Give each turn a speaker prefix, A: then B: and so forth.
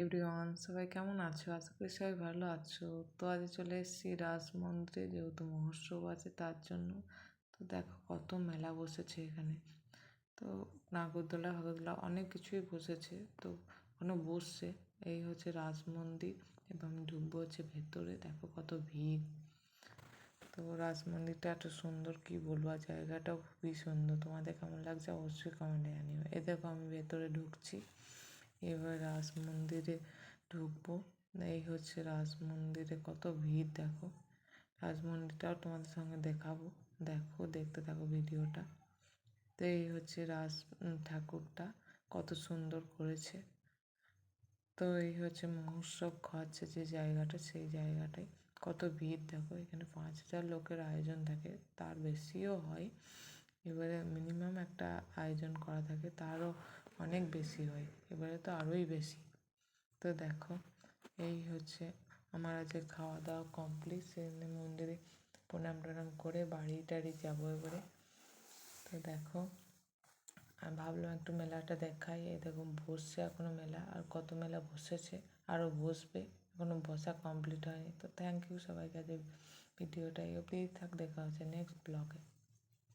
A: Everyone, সবাই কেমন আছো? আশা করি সবাই ভালো আছো। তো আজ চলে এসেছি রাস মন্দিরে, যেহেতু মহোৎসব আছে তার জন্য। তো দেখো কত মেলা বসেছে এখানে। তো নাগরদোলা ফাগরদোলা অনেক কিছুই বসেছে। তো ওখানে বসছে। এই হচ্ছে রাস মন্দির এবং আমি ঢুকবো হচ্ছে ভেতরে। দেখো কত ভিড়। তো রাস মন্দিরটা এত সুন্দর, কি বলবো, আর জায়গাটাও খুবই সুন্দর। তোমাদের কেমন লাগছে অবশ্যই কমেন্টে জানিও। এ দেখো আমি ভেতরে ঢুকছি। এবার রাস মন্দিরে ঢুকবো। এই হচ্ছে রাস মন্দিরে কত ভিড় দেখো। রাজ মন্দিরটাও তোমাদের সঙ্গে দেখাবো। দেখো, দেখতে থাকো ভিডিওটা। তো এই হচ্ছে রাস ঠাকুরটা কত সুন্দর করেছে। তো এই হচ্ছে মহোৎসব খাওয়াচ্ছে যে জায়গাটা, সেই জায়গাটায় কত ভিড় দেখো। এখানে 5,000 লোকের আয়োজন থাকে, তার বেশিও হয়। এবারে মিনিমাম একটা আয়োজন করা থাকে, তারও অনেক বেশি হয়। এবারে তো আরোই বেশি। তো দেখো, এই হচ্ছে আমার আজকে খাওয়া দাওয়া কমপ্লিট। সেদিন মন্দিরে প্রণাম টনাম করে বাড়ি টাড়ি যাবো এবারে। তো দেখো, আমি ভাবলাম একটু মেলাটা দেখাই। এই দেখো বসছে এখনো মেলা, আর কত মেলা বসেছে, আরও বসবে, এখনো বসা কমপ্লিট হয়নি। তো থ্যাংক ইউ সবাইকে। ভিডিওটা এই অবধি থাক, দেখা হচ্ছে নেক্সট ব্লগে।